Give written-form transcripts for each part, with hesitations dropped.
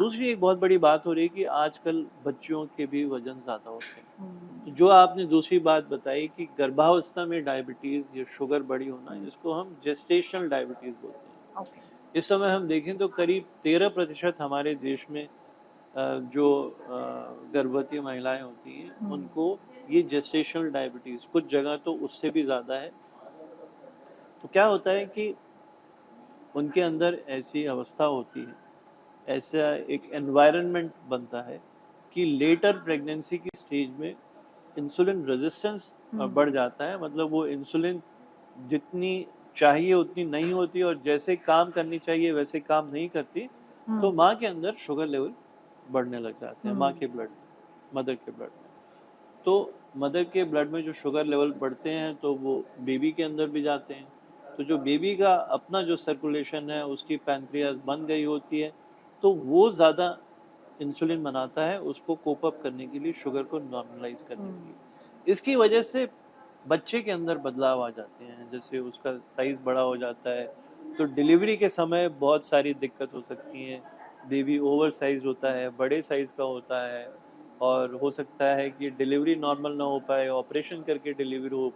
दूसरी एक बहुत बड़ी बात हो रही है कि आजकल बच्चियों के भी वजन ज़्यादा होते हैं। तो जो आपने दूसरी बात बताई कि गर्भावस्था में डायबिटीज़ या शुगर बड़ी होना, इसको हम जेस्टेशनल डायबिटीज़ बोलते हैं। ओके। इस समय हम देखें तो करीब 13% हमारे देश में जो गर्भवती महिलाएं होती हैं उनको ये जेस्टेशनल डायबिटीज़, कुछ जगह तो उससे भी ज़्यादा है। तो क्या होता है कि उनके अंदर ऐसी अवस्था होती है, ऐसा एक एनवायरनमेंट बनता है कि लेटर प्रेगनेंसी की स्टेज में इंसुलिन रेजिस्टेंस बढ़ जाता है। मतलब वो इंसुलिन जितनी चाहिए उतनी नहीं होती और जैसे काम करनी चाहिए वैसे काम नहीं करती, तो माँ के अंदर शुगर लेवल बढ़ने लग जाते हैं, माँ के ब्लड में, मदर के ब्लड में। तो मदर के ब्लड में जो शुगर लेवल बढ़ते हैं तो वो बेबी के अंदर भी जाते हैं। तो जो बेबी का अपना जो सर्कुलेशन है, उसकी पैनक्रियाज बन गई होती है, तो वो ज़्यादा इंसुलिन बनाता है उसको कोप अप करने के लिए, शुगर को नॉर्मलाइज करने के लिए। इसकी वजह से बच्चे के अंदर बदलाव आ जाते हैं, जैसे उसका साइज़ बड़ा हो जाता है, तो डिलीवरी के समय बहुत सारी दिक्कत हो सकती हैं। बेबी ओवर साइज़ होता है, बड़े साइज़ का होता है, और हो सकता है कि डिलीवरी नॉर्मल ना हो पाए, ऑपरेशन करके डिलीवरी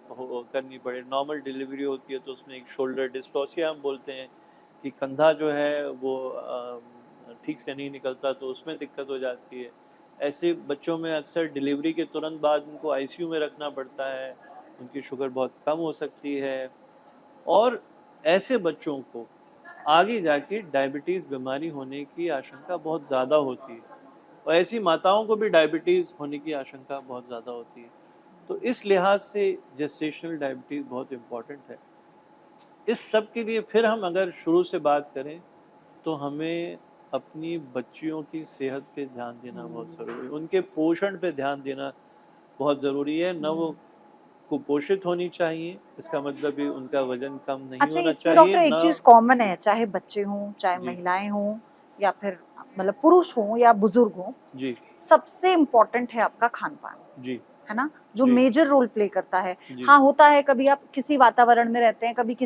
करनी पड़े। नॉर्मल डिलीवरी होती है तो उसमें एक शोल्डर डिस्टॉसिया हम बोलते हैं कि कंधा जो है वो ठीक से नहीं निकलता, तो उसमें दिक्कत हो जाती है। ऐसे बच्चों में अक्सर डिलीवरी के तुरंत बाद उनको आईसीयू में रखना पड़ता है, उनकी शुगर बहुत कम हो सकती है। और ऐसे बच्चों को आगे जाके डायबिटीज़ बीमारी होने की आशंका बहुत ज़्यादा होती है, और ऐसी माताओं को भी डायबिटीज़ होने की आशंका बहुत ज़्यादा होती है। तो इस लिहाज से जेस्टेशनल डायबिटीज़ बहुत इम्पोर्टेंट है। इस सब के लिए फिर हम अगर शुरू से बात करें तो हमें अपनी बच्चियों की सेहत पे ध्यान देना बहुत ज़रूरी है, उनके पोषण पे ध्यान देना बहुत ज़रूरी है। ना वो कुपोषित होनी चाहिए, इसका मतलब भी उनका वज़न कम नहीं अच्छा, होना इसमें चाहिए डॉक्टर एक ना। चीज कॉमन है, चाहे बच्चे हों, चाहे जी, महिलाएं हों, या फिर मतलब पुरुष हों या बुजुर्ग हों, जी, सबसे इम्पोर्टेंट है आपका खान पान, जी, है ना, जो जी, मेजर रोल प्ले करता है। जी, हाँ, होता है कभी आप किसी वातावरण में रहते हैं, कभी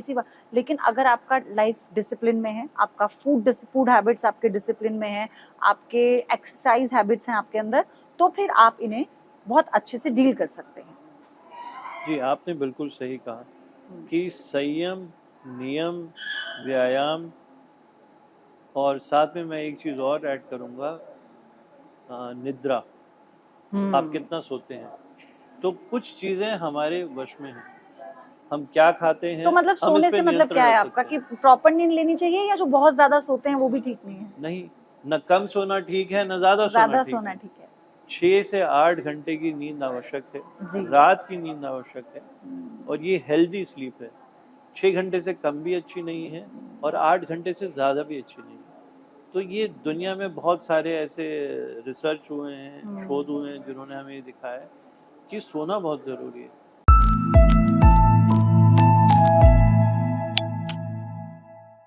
लेकिन अगर आपका लाइफ डिसिप्लिन में है, आपका फूड हैबिट्स आपके डिसिप्लिन में है, आपके एक्सरसाइज हैबिट्स हैं आपके अंदर, तो फिर आप इन्हें बहुत अच्छे से डील कर सकते हैं। जी, आपने बिल्कुल सही कहा कि संयम, नियम, व्यायाम, और साथ में मैं एक चीज़ और ऐड करूँगा, निद्रा। आप हम्म। कितना सोते हैं? तो कुछ चीज़ें हमारे वश में हैं। हम क्या खाते तो हैं, मतलब हम इस सोने पे से मतलब नियंत्रण क्या है रख आपका सकते कि हैं। प्रॉपर नींद लेनी चाहिए, या जो बहुत ज्यादा सोते हैं वो भी ठीक नहीं है? नहीं, ना कम सोना ठीक है, ना ज़्यादा सोना ज्यादा ठीक सोना है। ठीक है। 6 से 8 घंटे की नींद आवश्यक है, जी। रात की नींद आवश्यक है, और ये हेल्दी स्लीप है। 6 घंटे से कम भी अच्छी नहीं है और 8 घंटे से ज़्यादा भी अच्छी नहीं है। तो ये दुनिया में बहुत सारे ऐसे रिसर्च हुए हैं, शोध हुए हैं, जिन्होंने हमें ये दिखाया है कि सोना बहुत ज़रूरी है।